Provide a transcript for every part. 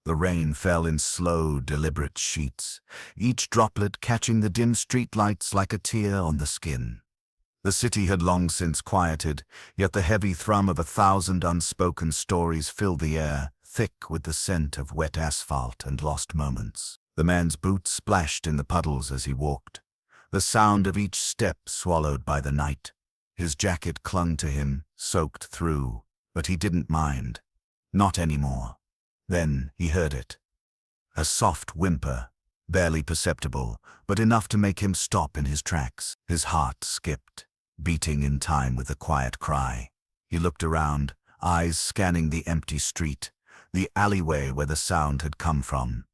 The rain fell in slow, deliberate sheets, each droplet catching the dim streetlights like a tear on the skin. The city had long since quieted, yet the heavy thrum of 1,000 unspoken stories filled the air, thick with the scent of wet asphalt and lost moments. The man's boots splashed in the puddles as he walked, the sound of each step swallowed by the night. His jacket clung to him, soaked through, but he didn't mind. Not anymore. Then he heard it. A soft whimper, barely perceptible, but enough to make him stop in his tracks. His heart skipped, beating in time with the quiet cry. He looked around, eyes scanning the empty street, the alleyway where the sound had come from.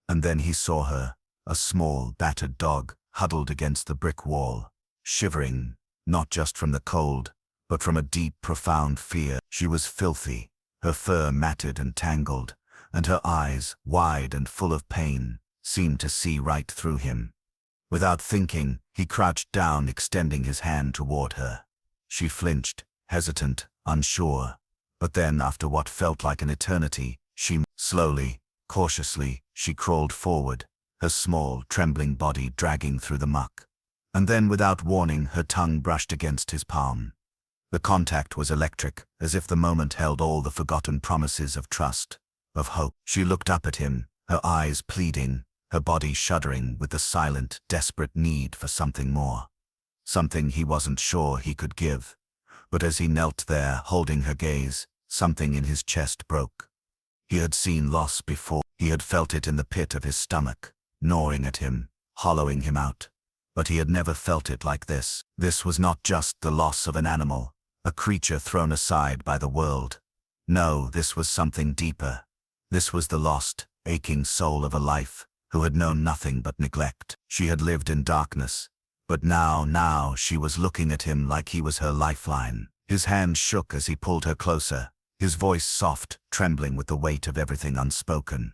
And then he saw her, a small, battered dog, huddled against the brick wall, shivering, not just from the cold, but from a deep, profound fear. She was filthy, her fur matted and tangled, and her eyes, wide and full of pain, seemed to see right through him. Without thinking, he crouched down, extending his hand toward her. She flinched, hesitant, unsure. But then, after what felt like an eternity, slowly, cautiously, she crawled forward, her small, trembling body dragging through the muck. And then, without warning, her tongue brushed against his palm. The contact was electric, as if the moment held all the forgotten promises of trust, of hope. She looked up at him, her eyes pleading, her body shuddering with the silent, desperate need for something more. Something he wasn't sure he could give. But as he knelt there, holding her gaze, something in his chest broke. He had seen loss before. He had felt it in the pit of his stomach, gnawing at him, hollowing him out. But he had never felt it like this. This was not just the loss of an animal, a creature thrown aside by the world. No, this was something deeper. This was the lost, aching soul of a life who had known nothing but neglect. She had lived in darkness, but now she was looking at him like he was her lifeline. His hand shook as he pulled her closer, his voice soft, trembling with the weight of everything unspoken.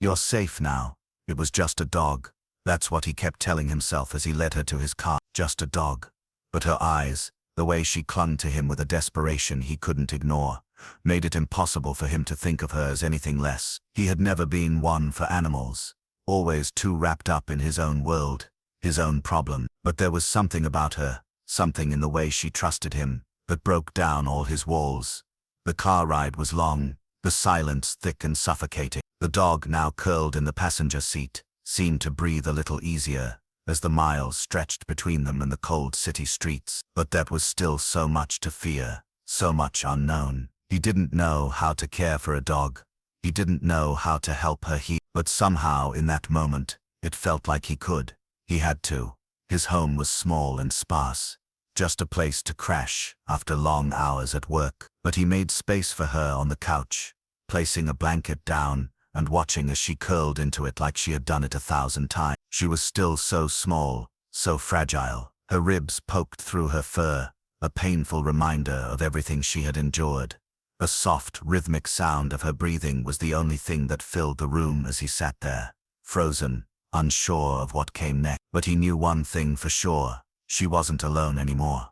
"You're safe now. It was just a dog." That's what he kept telling himself as he led her to his car. Just a dog. But her eyes, the way she clung to him with a desperation he couldn't ignore, made it impossible for him to think of her as anything less. He had never been one for animals, always too wrapped up in his own world, his own problem. But there was something about her, something in the way she trusted him, that broke down all his walls. The car ride was long, the silence thick and suffocating. The dog, now curled in the passenger seat, seemed to breathe a little easier as the miles stretched between them and the cold city streets. But that was still so much to fear, so much unknown. He didn't know how to care for a dog. He didn't know how to help her heal. But somehow in that moment, it felt like he could. He had to. His home was small and sparse, just a place to crash after long hours at work. But he made space for her on the couch, placing a blanket down and watching as she curled into it like she had done it 1,000 times. She was still so small, so fragile. Her ribs poked through her fur, a painful reminder of everything she had endured. A soft, rhythmic sound of her breathing was the only thing that filled the room as he sat there, frozen, unsure of what came next. But he knew one thing for sure: she wasn't alone anymore.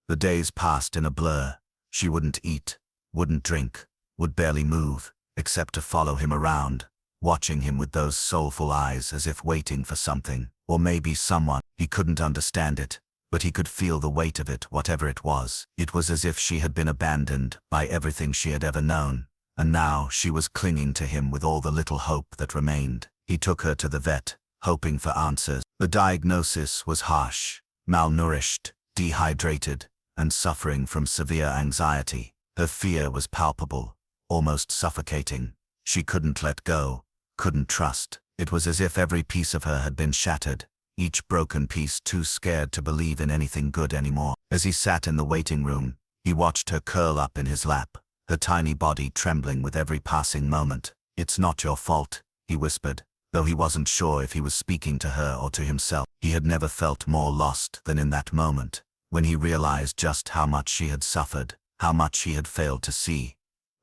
The days passed in a blur. She wouldn't eat, wouldn't drink, would barely move, except to follow him around, watching him with those soulful eyes as if waiting for something, or maybe someone. He couldn't understand it, but he could feel the weight of it, whatever it was. It was as if she had been abandoned by everything she had ever known, and now she was clinging to him with all the little hope that remained. He took her to the vet, hoping for answers. The diagnosis was harsh: malnourished, dehydrated, and suffering from severe anxiety. Her fear was palpable, almost suffocating. She couldn't let go, couldn't trust. It was as if every piece of her had been shattered, each broken piece too scared to believe in anything good anymore. As he sat in the waiting room, he watched her curl up in his lap, her tiny body trembling with every passing moment. "It's not your fault," he whispered, though he wasn't sure if he was speaking to her or to himself. He had never felt more lost than in that moment, when he realized just how much she had suffered, how much he had failed to see.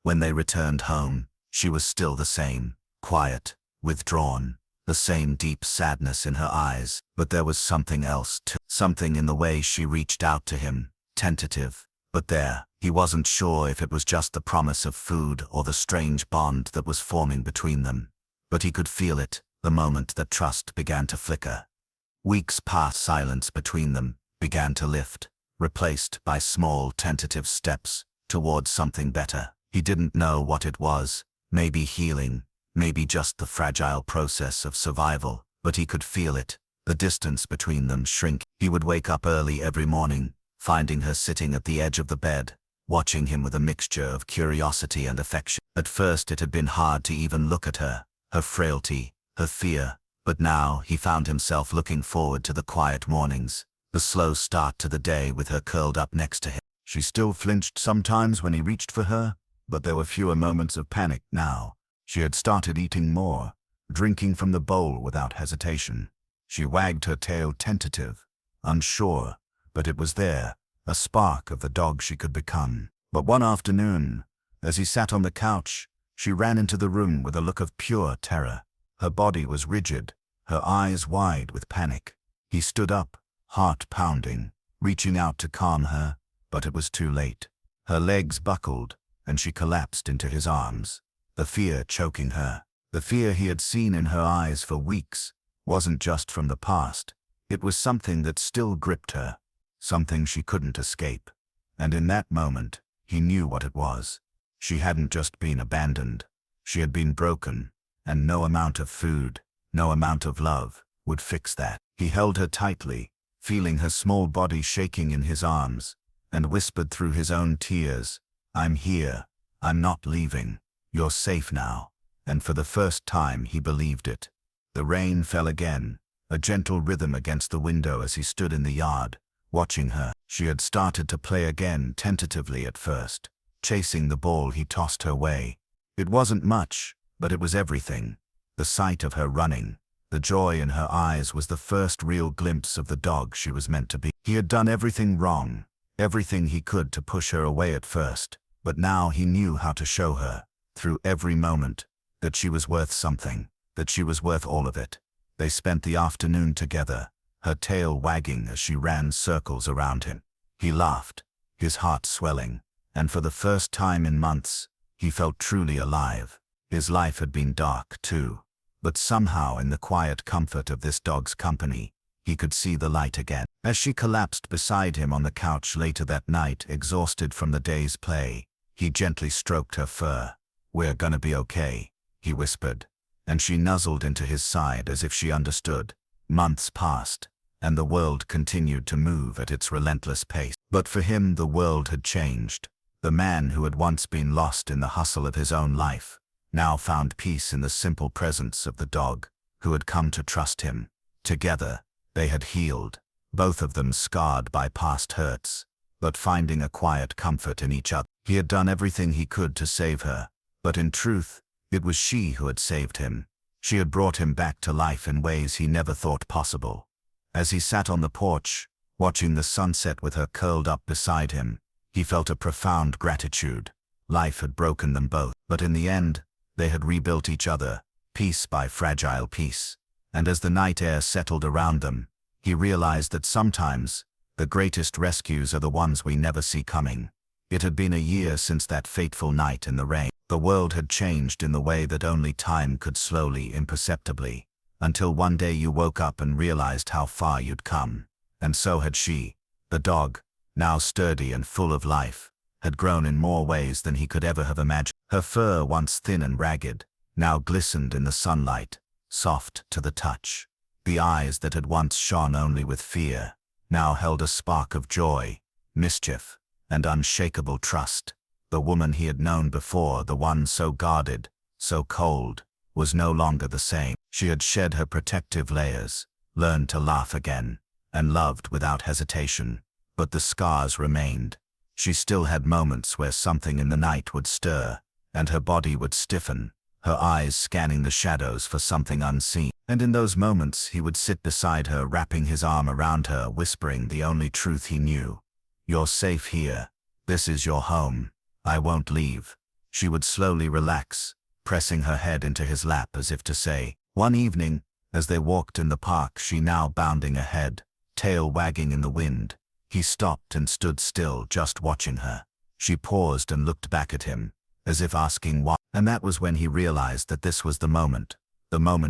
When they returned home, she was still the same, quiet, withdrawn, the same deep sadness in her eyes. But there was something else too. Something in the way she reached out to him, tentative, But there, he wasn't sure if it was just the promise of food or the strange bond that was forming between them. But he could feel it, the moment that trust began to flicker. Weeks past, silence between them began to lift, replaced by small tentative steps towards something better. He didn't know what it was, maybe healing, maybe just the fragile process of survival, but he could feel it, the distance between them shrink. He would wake up early every morning, finding her sitting at the edge of the bed, watching him with a mixture of curiosity and affection. At first it had been hard to even look at her frailty, her fear, but now he found himself looking forward to the quiet mornings, the slow start to the day with her curled up next to him. She still flinched sometimes when he reached for her, but there were fewer moments of panic now. She had started eating more, drinking from the bowl without hesitation. She wagged her tail tentative, unsure, but it was there, a spark of the dog she could become. But one afternoon, as he sat on the couch, she ran into the room with a look of pure terror. Her body was rigid, her eyes wide with panic. He stood up, heart pounding, reaching out to calm her, but it was too late. Her legs buckled, and she collapsed into his arms, the fear choking her. The fear he had seen in her eyes for weeks wasn't just from the past. It was something that still gripped her, something she couldn't escape. And in that moment, he knew what it was. She hadn't just been abandoned. She had been broken, and no amount of food, no amount of love, would fix that. He held her tightly, feeling her small body shaking in his arms, and whispered through his own tears, "I'm here. I'm not leaving. You're safe now." And for the first time he believed it. The rain fell again, a gentle rhythm against the window as he stood in the yard, watching her. She had started to play again, tentatively at first, chasing the ball he tossed her way. It wasn't much, but it was everything. The sight of her running, the joy in her eyes was the first real glimpse of the dog she was meant to be. He had done everything wrong, everything he could to push her away at first, but now he knew how to show her, through every moment, that she was worth something, that she was worth all of it. They spent the afternoon together, her tail wagging as she ran circles around him. He laughed, his heart swelling, and for the first time in months, he felt truly alive. His life had been dark too, but somehow in the quiet comfort of this dog's company, he could see the light again. As she collapsed beside him on the couch later that night, exhausted from the day's play, he gently stroked her fur. "We're gonna be okay," he whispered, and she nuzzled into his side as if she understood. Months passed, and the world continued to move at its relentless pace. But for him the world had changed. The man who had once been lost in the hustle of his own life now found peace in the simple presence of the dog, who had come to trust him. Together, they had healed, both of them scarred by past hurts, but finding a quiet comfort in each other. He had done everything he could to save her, but in truth, it was she who had saved him. She had brought him back to life in ways he never thought possible. As he sat on the porch, watching the sunset with her curled up beside him, he felt a profound gratitude. Life had broken them both, but in the end, they had rebuilt each other, piece by fragile piece. And as the night air settled around them, he realized that sometimes, the greatest rescues are the ones we never see coming. It had been a year since that fateful night in the rain. The world had changed in the way that only time could, slowly, imperceptibly, until one day you woke up and realized how far you'd come. And so had she. The dog, now sturdy and full of life, had grown in more ways than he could ever have imagined. Her fur, once thin and ragged, now glistened in the sunlight, soft to the touch. The eyes that had once shone only with fear, now held a spark of joy, mischief, and unshakable trust. The woman he had known before, the one so guarded, so cold, was no longer the same. She had shed her protective layers, learned to laugh again, and loved without hesitation. But the scars remained. She still had moments where something in the night would stir, and her body would stiffen, her eyes scanning the shadows for something unseen. And in those moments he would sit beside her, wrapping his arm around her, whispering the only truth he knew. "You're safe here. This is your home. I won't leave." She would slowly relax, pressing her head into his lap as if to say. One evening, as they walked in the park, she now bounding ahead, tail wagging in the wind, He stopped and stood still, just watching her. She paused and looked back at him, as if asking why. And that was when he realized that this was the moment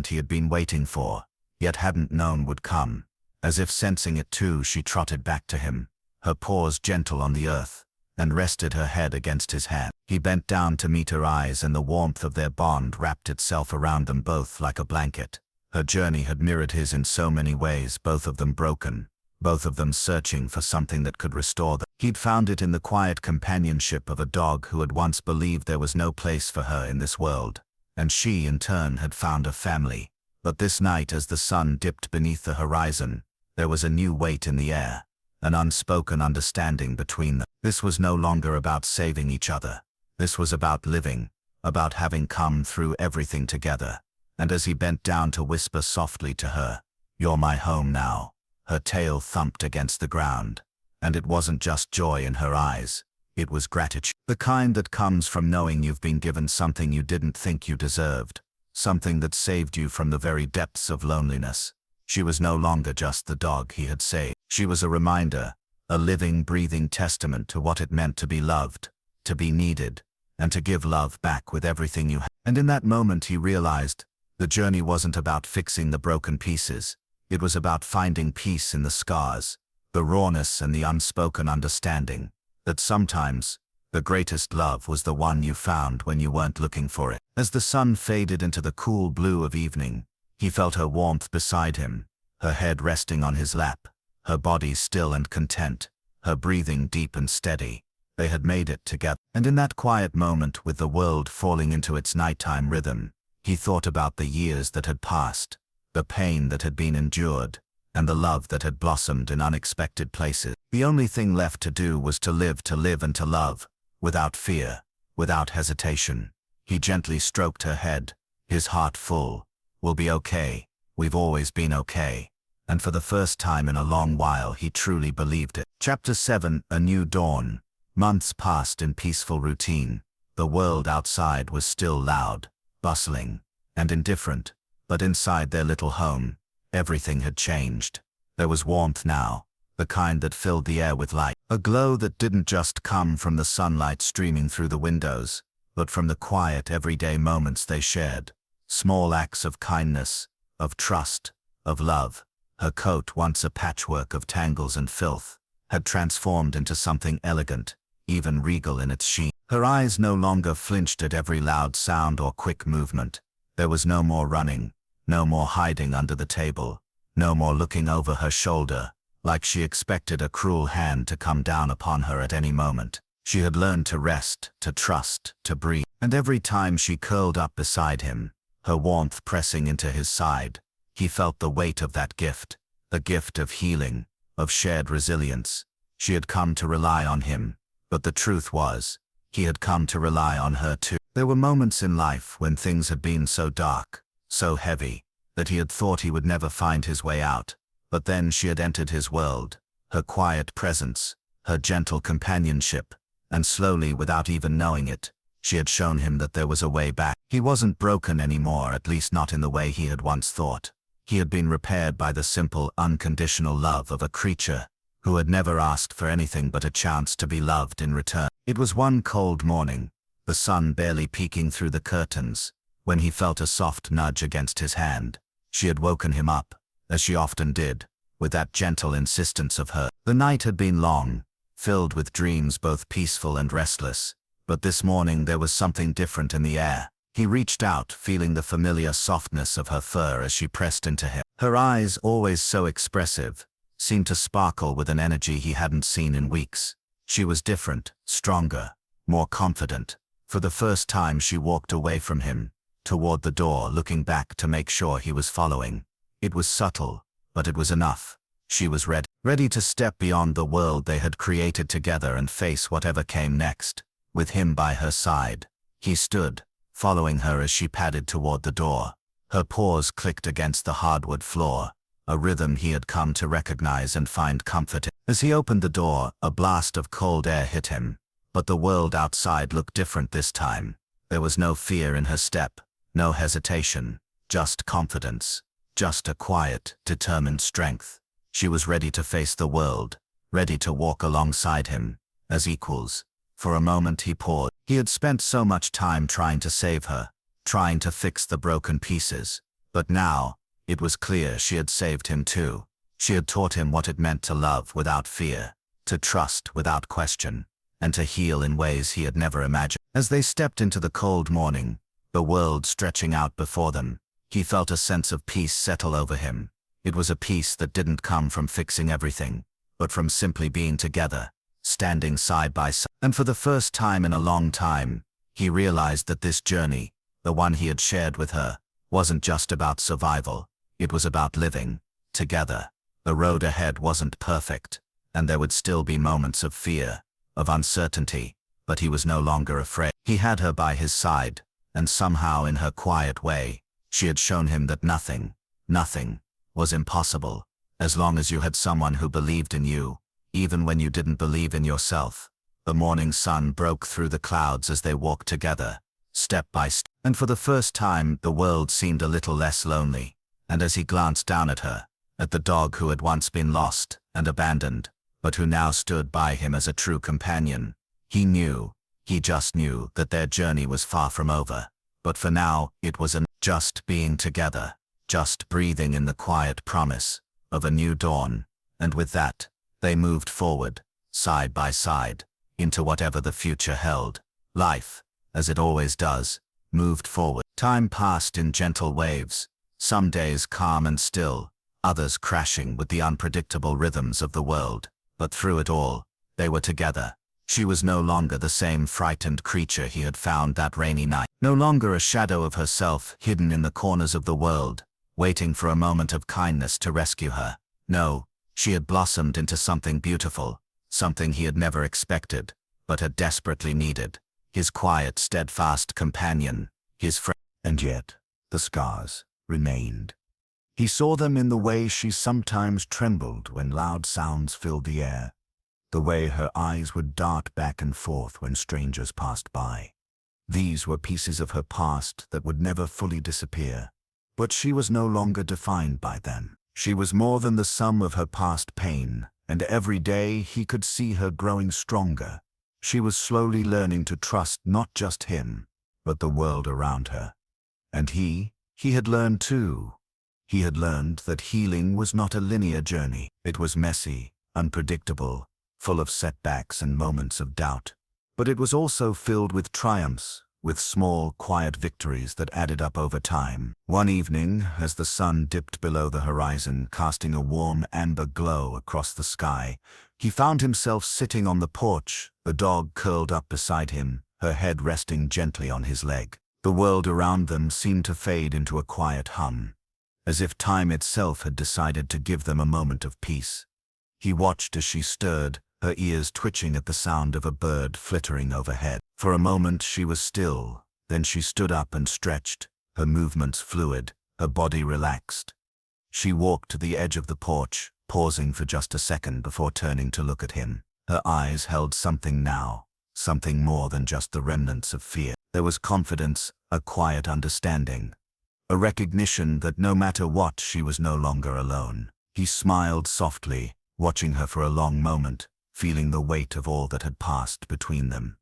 he had been waiting for, yet hadn't known would come. As if sensing it too, she trotted back to him, her paws gentle on the earth, and rested her head against his hand. He bent down to meet her eyes, and the warmth of their bond wrapped itself around them both like a blanket. Her journey had mirrored his in so many ways, both of them broken, both of them searching for something that could restore them. He'd found it in the quiet companionship of a dog who had once believed there was no place for her in this world, and she, in turn, had found a family. But this night, as the sun dipped beneath the horizon, there was a new weight in the air, an unspoken understanding between them. This was no longer about saving each other. This was about living, about having come through everything together. And as he bent down to whisper softly to her, "You're my home now," her tail thumped against the ground. And it wasn't just joy in her eyes, it was gratitude. The kind that comes from knowing you've been given something you didn't think you deserved, something that saved you from the very depths of loneliness. She was no longer just the dog he had saved. She was a reminder, a living, breathing testament to what it meant to be loved, to be needed, and to give love back with everything you had. And in that moment he realized, the journey wasn't about fixing the broken pieces. It was about finding peace in the scars, the rawness and the unspoken understanding that sometimes the greatest love was the one you found when you weren't looking for it. As the sun faded into the cool blue of evening, he felt her warmth beside him, her head resting on his lap, her body still and content, her breathing deep and steady. They had made it together. And in that quiet moment, with the world falling into its nighttime rhythm, he thought about the years that had passed, the pain that had been endured, and the love that had blossomed in unexpected places. The only thing left to do was to live and to love, without fear, without hesitation. He gently stroked her head, his heart full. "We'll be okay. We've always been okay." And for the first time in a long while, he truly believed it. Chapter 7, A New Dawn. Months passed in peaceful routine. The world outside was still loud, bustling, and indifferent, but inside their little home, everything had changed. There was warmth now, the kind that filled the air with light, a glow that didn't just come from the sunlight streaming through the windows, but from the quiet, everyday moments they shared. Small acts of kindness, of trust, of love. Her coat, once a patchwork of tangles and filth, had transformed into something elegant, even regal in its sheen. Her eyes no longer flinched at every loud sound or quick movement. There was no more running, no more hiding under the table, no more looking over her shoulder, like she expected a cruel hand to come down upon her at any moment. She had learned to rest, to trust, to breathe. And every time she curled up beside him, her warmth pressing into his side, he felt the weight of that gift, the gift of healing, of shared resilience. She had come to rely on him, but the truth was, he had come to rely on her too. There were moments in life when things had been so dark, so heavy, that he had thought he would never find his way out. But then she had entered his world, her quiet presence, her gentle companionship, and slowly, without even knowing it, she had shown him that there was a way back. He wasn't broken anymore, at least not in the way he had once thought. He had been repaired by the simple, unconditional love of a creature who had never asked for anything but a chance to be loved in return. It was one cold morning, the sun barely peeking through the curtains, when he felt a soft nudge against his hand. She had woken him up, as she often did, with that gentle insistence of hers. The night had been long, filled with dreams both peaceful and restless, but this morning there was something different in the air. He reached out, feeling the familiar softness of her fur as she pressed into him. Her eyes, always so expressive, seemed to sparkle with an energy he hadn't seen in weeks. She was different, stronger, more confident. For the first time she walked away from him, toward the door, looking back to make sure he was following. It was subtle, but it was enough. She was ready to step beyond the world they had created together and face whatever came next. With him by her side, he stood, following her as she padded toward the door. Her paws clicked against the hardwood floor, a rhythm he had come to recognize and find comfort in. As he opened the door, a blast of cold air hit him, but the world outside looked different this time. There was no fear in her step, no hesitation, just confidence, just a quiet, determined strength. She was ready to face the world, ready to walk alongside him, as equals. For a moment he paused. He had spent so much time trying to save her, trying to fix the broken pieces. But now, it was clear she had saved him too. She had taught him what it meant to love without fear, to trust without question, and to heal in ways he had never imagined. As they stepped into the cold morning, the world stretching out before them, he felt a sense of peace settle over him. It was a peace that didn't come from fixing everything, but from simply being together, standing side by side. And for the first time in a long time, he realized that this journey, the one he had shared with her, wasn't just about survival. It was about living together. The road ahead wasn't perfect, and there would still be moments of fear, of uncertainty, but he was no longer afraid. He had her by his side, and somehow in her quiet way, she had shown him that nothing was impossible, as long as you had someone who believed in you, even when you didn't believe in yourself. The morning sun broke through the clouds as they walked together, step by step, and for the first time the world seemed a little less lonely. And as he glanced down at her, at the dog who had once been lost and abandoned, but who now stood by him as a true companion, he just knew that their journey was far from over. But for now, it was just being together, just breathing in the quiet promise of a new dawn. And with that, they moved forward, side by side, into whatever the future held. Life, as it always does, moved forward. Time passed in gentle waves, some days calm and still, others crashing with the unpredictable rhythms of the world. But through it all, they were together. She was no longer the same frightened creature he had found that rainy night, no longer a shadow of herself hidden in the corners of the world, waiting for a moment of kindness to rescue her. No, she had blossomed into something beautiful, something he had never expected, but had desperately needed. His quiet, steadfast companion, his friend. And yet, the scars remained. He saw them in the way she sometimes trembled when loud sounds filled the air, the way her eyes would dart back and forth when strangers passed by. These were pieces of her past that would never fully disappear, but she was no longer defined by them. She was more than the sum of her past pain, and every day he could see her growing stronger. She was slowly learning to trust not just him, but the world around her. And he had learned too. He had learned that healing was not a linear journey. It was messy, unpredictable, full of setbacks and moments of doubt. But it was also filled with triumphs, with small, quiet victories that added up over time. One evening, as the sun dipped below the horizon, casting a warm amber glow across the sky, he found himself sitting on the porch, the dog curled up beside him, her head resting gently on his leg. The world around them seemed to fade into a quiet hum, as if time itself had decided to give them a moment of peace. He watched as she stirred, her ears twitching at the sound of a bird flittering overhead. For a moment she was still, then she stood up and stretched, her movements fluid, her body relaxed. She walked to the edge of the porch, pausing for just a second before turning to look at him. Her eyes held something now, something more than just the remnants of fear. There was confidence, a quiet understanding, a recognition that no matter what, she was no longer alone. He smiled softly, watching her for a long moment, feeling the weight of all that had passed between them.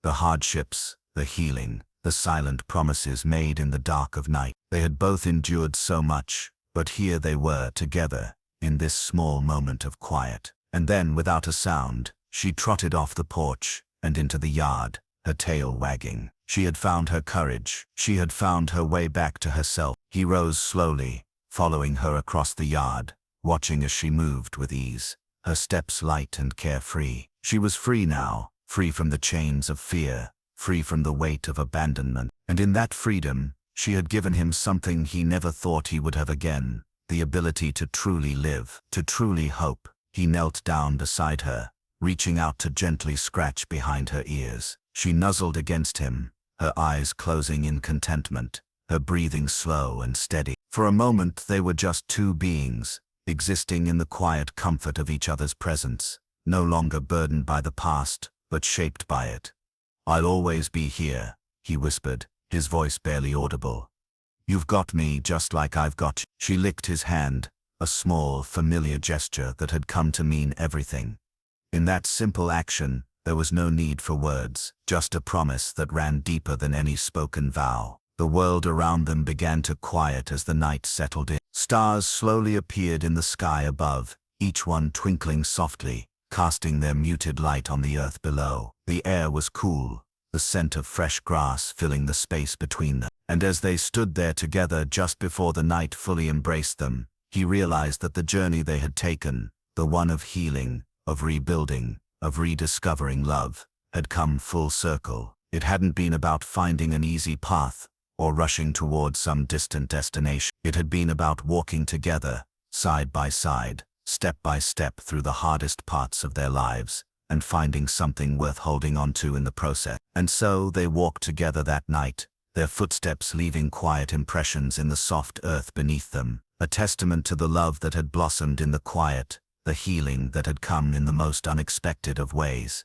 The hardships, the healing, the silent promises made in the dark of night. They had both endured so much, but here they were together, in this small moment of quiet. And then, without a sound, she trotted off the porch and into the yard, her tail wagging. She had found her courage. She had found her way back to herself. He rose slowly, following her across the yard, watching as she moved with ease, her steps light and carefree. She was free now, free from the chains of fear, free from the weight of abandonment. And in that freedom, she had given him something he never thought he would have again, the ability to truly live, to truly hope. He knelt down beside her, reaching out to gently scratch behind her ears. She nuzzled against him, her eyes closing in contentment, her breathing slow and steady. For a moment they were just two beings, existing in the quiet comfort of each other's presence, no longer burdened by the past, but shaped by it. "I'll always be here," he whispered, his voice barely audible. "You've got me just like I've got you." She licked his hand, a small, familiar gesture that had come to mean everything. In that simple action, there was no need for words, just a promise that ran deeper than any spoken vow. The world around them began to quiet as the night settled in. Stars slowly appeared in the sky above, each one twinkling softly, casting their muted light on the earth below. The air was cool, the scent of fresh grass filling the space between them. And as they stood there together just before the night fully embraced them, he realized that the journey they had taken, the one of healing, of rebuilding, of rediscovering love, had come full circle. It hadn't been about finding an easy path or rushing towards some distant destination. It had been about walking together, side by side, step by step through the hardest parts of their lives, and finding something worth holding on to in the process. And so they walked together that night, their footsteps leaving quiet impressions in the soft earth beneath them, a testament to the love that had blossomed in the quiet, the healing that had come in the most unexpected of ways.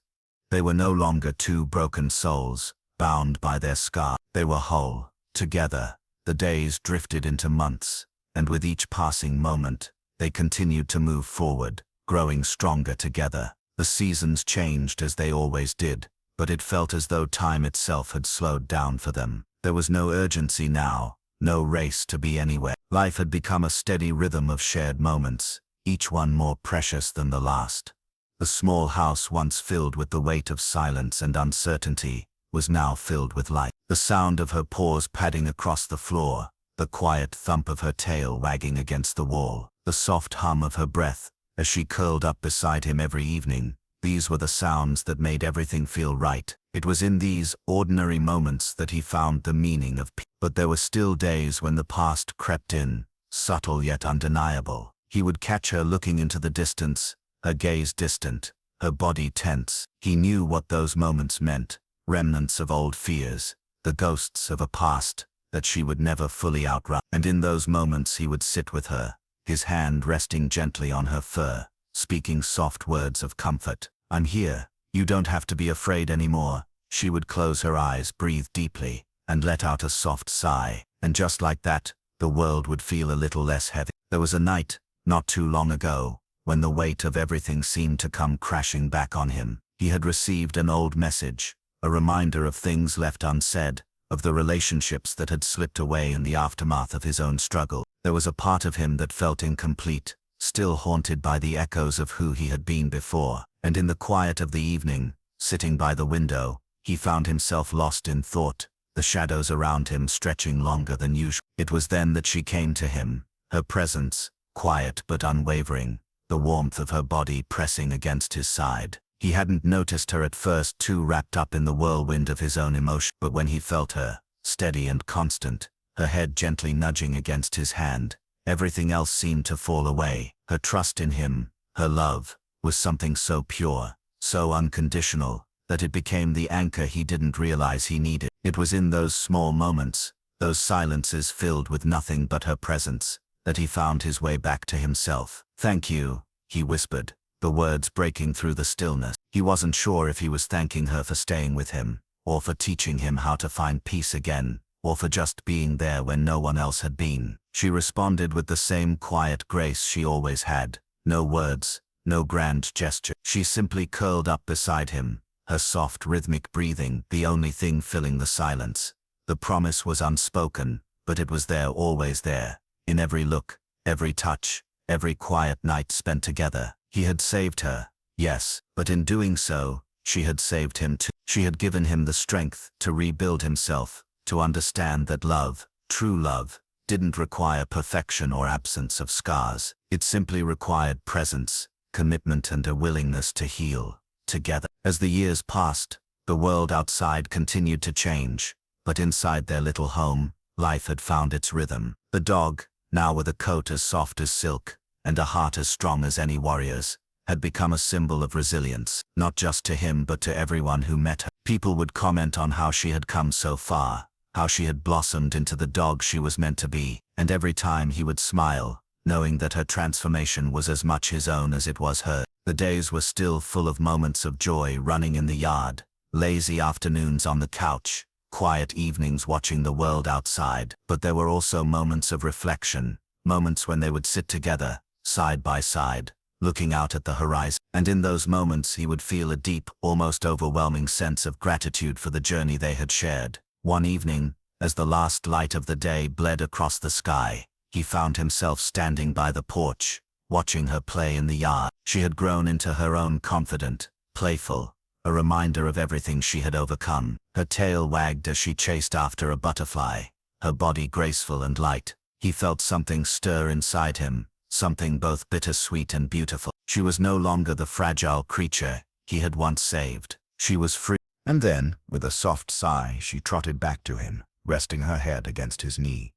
They were no longer two broken souls, bound by their scars. They were whole, together. The days drifted into months, and with each passing moment, they continued to move forward, growing stronger together. The seasons changed as they always did, but it felt as though time itself had slowed down for them. There was no urgency now, no race to be anywhere. Life had become a steady rhythm of shared moments, each one more precious than the last. The small house once filled with the weight of silence and uncertainty was now filled with light. The sound of her paws padding across the floor, the quiet thump of her tail wagging against the wall, the soft hum of her breath as she curled up beside him every evening, these were the sounds that made everything feel right. It was in these ordinary moments that he found the meaning of peace. But there were still days when the past crept in, subtle yet undeniable. He would catch her looking into the distance, her gaze distant, her body tense. He knew what those moments meant, remnants of old fears, the ghosts of a past that she would never fully outrun. And in those moments he would sit with her, his hand resting gently on her fur, speaking soft words of comfort. "I'm here. You don't have to be afraid anymore." She would close her eyes, breathe deeply, and let out a soft sigh. And just like that, the world would feel a little less heavy. There was a night, not too long ago, when the weight of everything seemed to come crashing back on him. He had received an old message, a reminder of things left unsaid, of the relationships that had slipped away in the aftermath of his own struggle. There was a part of him that felt incomplete, still haunted by the echoes of who he had been before. And in the quiet of the evening, sitting by the window, he found himself lost in thought, the shadows around him stretching longer than usual. It was then that she came to him, her presence, quiet but unwavering, the warmth of her body pressing against his side. He hadn't noticed her at first, too wrapped up in the whirlwind of his own emotion, but when he felt her, steady and constant, her head gently nudging against his hand, everything else seemed to fall away. Her trust in him, her love, was something so pure, so unconditional, that it became the anchor he didn't realize he needed. It was in those small moments, those silences filled with nothing but her presence, that he found his way back to himself. "Thank you," he whispered, the words breaking through the stillness. He wasn't sure if he was thanking her for staying with him, or for teaching him how to find peace again, or for just being there when no one else had been. She responded with the same quiet grace she always had. No words, no grand gesture. She simply curled up beside him, her soft rhythmic breathing the only thing filling the silence. The promise was unspoken, but it was there, always there, in every look, every touch, every quiet night spent together. He had saved her, yes, but in doing so, she had saved him too. She had given him the strength to rebuild himself, to understand that love, true love, didn't require perfection or absence of scars. It simply required presence, commitment, and a willingness to heal together. As the years passed, the world outside continued to change, but inside their little home, life had found its rhythm. The dog, now with a coat as soft as silk, and a heart as strong as any warrior's, had become a symbol of resilience, not just to him but to everyone who met her. People would comment on how she had come so far, how she had blossomed into the dog she was meant to be, and every time he would smile, knowing that her transformation was as much his own as it was hers. The days were still full of moments of joy, running in the yard, lazy afternoons on the couch, quiet evenings watching the world outside. But there were also moments of reflection, moments when they would sit together, side by side, looking out at the horizon, and in those moments he would feel a deep, almost overwhelming sense of gratitude for the journey they had shared. One evening, as the last light of the day bled across the sky, he found himself standing by the porch, watching her play in the yard. She had grown into her own, confident, playful, a reminder of everything she had overcome. Her tail wagged as she chased after a butterfly, her body graceful and light. He felt something stir inside him, something both bittersweet and beautiful. She was no longer the fragile creature he had once saved. She was free. And then, with a soft sigh, she trotted back to him, resting her head against his knee.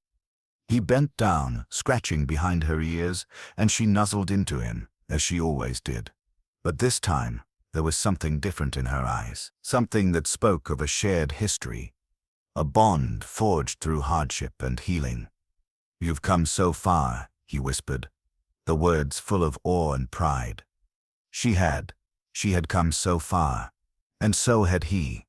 He bent down, scratching behind her ears, and she nuzzled into him, as she always did. But this time, there was something different in her eyes, something that spoke of a shared history, a bond forged through hardship and healing. "You've come so far," he whispered, the words full of awe and pride. She had come so far, and so had he.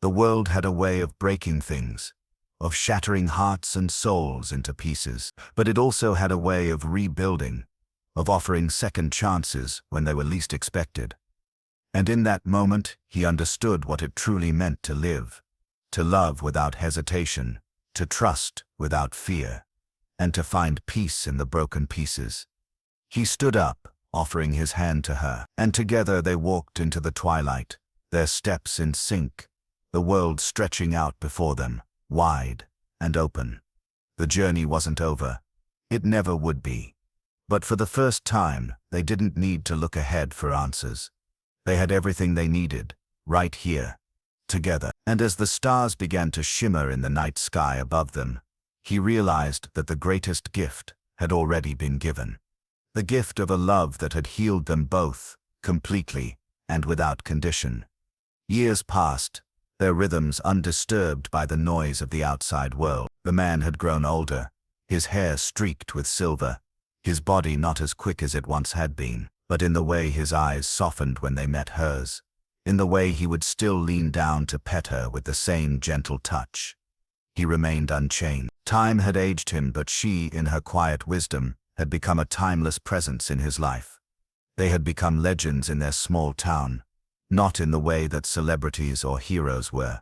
The world had a way of breaking things, of shattering hearts and souls into pieces, but it also had a way of rebuilding, of offering second chances when they were least expected. And in that moment, he understood what it truly meant to live, to love without hesitation, to trust without fear, and to find peace in the broken pieces. He stood up, offering his hand to her, and together they walked into the twilight, their steps in sync, the world stretching out before them, wide and open. The journey wasn't over. It never would be. But for the first time, they didn't need to look ahead for answers. They had everything they needed, right here, together. And as the stars began to shimmer in the night sky above them, he realized that the greatest gift had already been given. The gift of a love that had healed them both, completely and without condition. Years passed, their rhythms undisturbed by the noise of the outside world. The man had grown older, his hair streaked with silver, his body not as quick as it once had been, but in the way his eyes softened when they met hers, in the way he would still lean down to pet her with the same gentle touch. He remained unchanged. Time had aged him, but she, in her quiet wisdom, had become a timeless presence in his life. They had become legends in their small town, not in the way that celebrities or heroes were,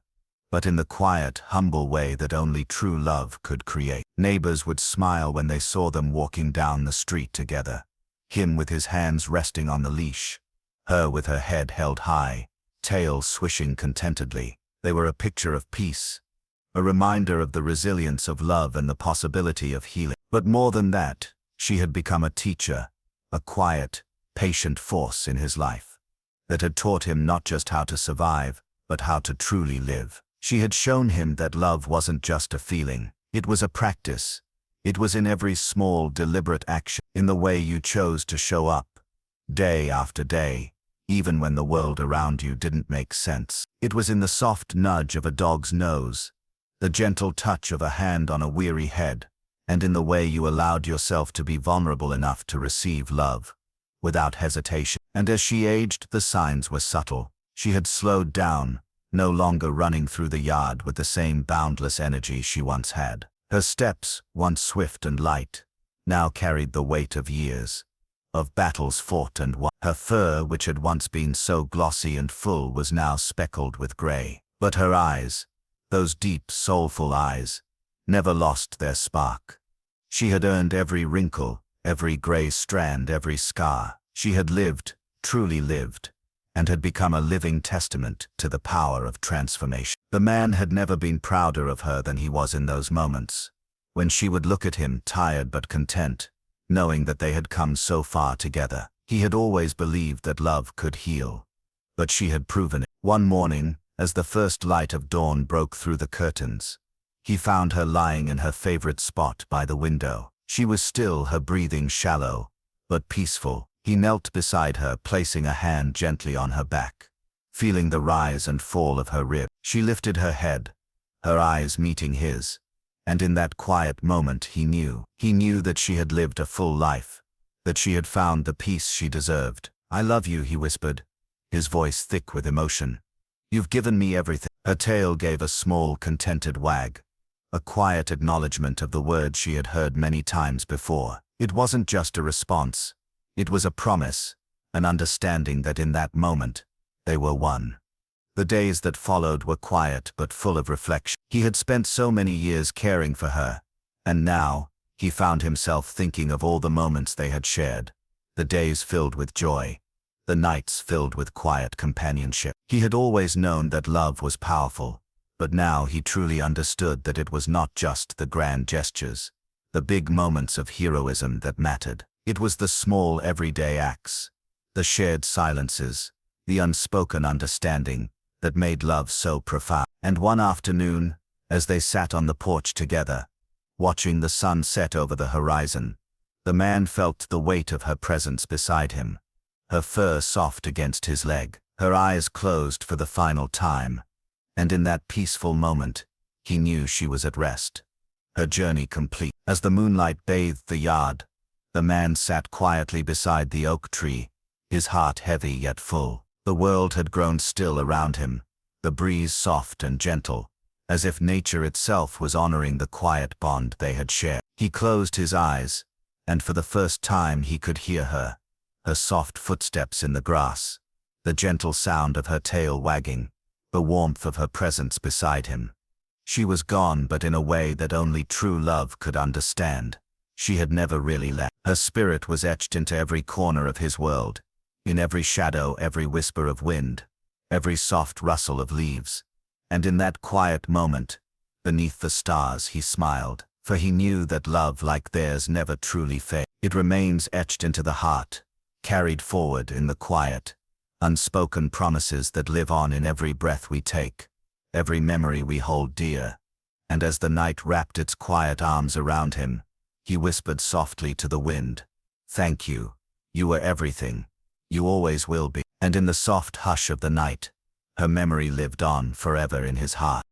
but in the quiet, humble way that only true love could create. Neighbors would smile when they saw them walking down the street together, him with his hands resting on the leash, her with her head held high, tail swishing contentedly. They were a picture of peace, a reminder of the resilience of love and the possibility of healing. But more than that, she had become a teacher, a quiet, patient force in his life, that had taught him not just how to survive, but how to truly live. She had shown him that love wasn't just a feeling, it was a practice. It was in every small, deliberate action, in the way you chose to show up, day after day, even when the world around you didn't make sense. It was in the soft nudge of a dog's nose, the gentle touch of a hand on a weary head, and in the way you allowed yourself to be vulnerable enough to receive love, without hesitation. And as she aged, the signs were subtle. She had slowed down, no longer running through the yard with the same boundless energy she once had. Her steps, once swift and light, now carried the weight of years, of battles fought and won. Her fur, which had once been so glossy and full, was now speckled with gray. But her eyes, those deep, soulful eyes, never lost their spark. She had earned every wrinkle, every gray strand, every scar. She had lived, truly lived, and had become a living testament to the power of transformation. The man had never been prouder of her than he was in those moments, when she would look at him, tired but content, knowing that they had come so far together. He had always believed that love could heal, but she had proven it. One morning, as the first light of dawn broke through the curtains, he found her lying in her favorite spot by the window. She was still, her breathing shallow, but peaceful. He knelt beside her, placing a hand gently on her back, feeling the rise and fall of her rib. She lifted her head, her eyes meeting his, and in that quiet moment he knew that she had lived a full life, that she had found the peace she deserved. "I love you," he whispered, his voice thick with emotion. "You've given me everything." Her tail gave a small, contented wag, a quiet acknowledgement of the words she had heard many times before. It wasn't just a response. It was a promise, an understanding that in that moment, they were one. The days that followed were quiet but full of reflection. He had spent so many years caring for her, and now, he found himself thinking of all the moments they had shared, the days filled with joy, the nights filled with quiet companionship. He had always known that love was powerful, but now he truly understood that it was not just the grand gestures, the big moments of heroism that mattered. It was the small everyday acts, the shared silences, the unspoken understanding that made love so profound. And one afternoon, as they sat on the porch together, watching the sun set over the horizon, the man felt the weight of her presence beside him, her fur soft against his leg, her eyes closed for the final time, and in that peaceful moment, he knew she was at rest, her journey complete. As the moonlight bathed the yard, the man sat quietly beside the oak tree, his heart heavy yet full. The world had grown still around him, the breeze soft and gentle, as if nature itself was honoring the quiet bond they had shared. He closed his eyes, and for the first time he could hear her, her soft footsteps in the grass, the gentle sound of her tail wagging, the warmth of her presence beside him. She was gone, but in a way that only true love could understand. She had never really left. Her spirit was etched into every corner of his world, in every shadow, every whisper of wind, every soft rustle of leaves. And in that quiet moment, beneath the stars, he smiled, for he knew that love like theirs never truly fades. It remains etched into the heart, carried forward in the quiet, unspoken promises that live on in every breath we take, every memory we hold dear. And as the night wrapped its quiet arms around him, he whispered softly to the wind, "Thank you. You were everything. You always will be." And in the soft hush of the night, her memory lived on forever in his heart.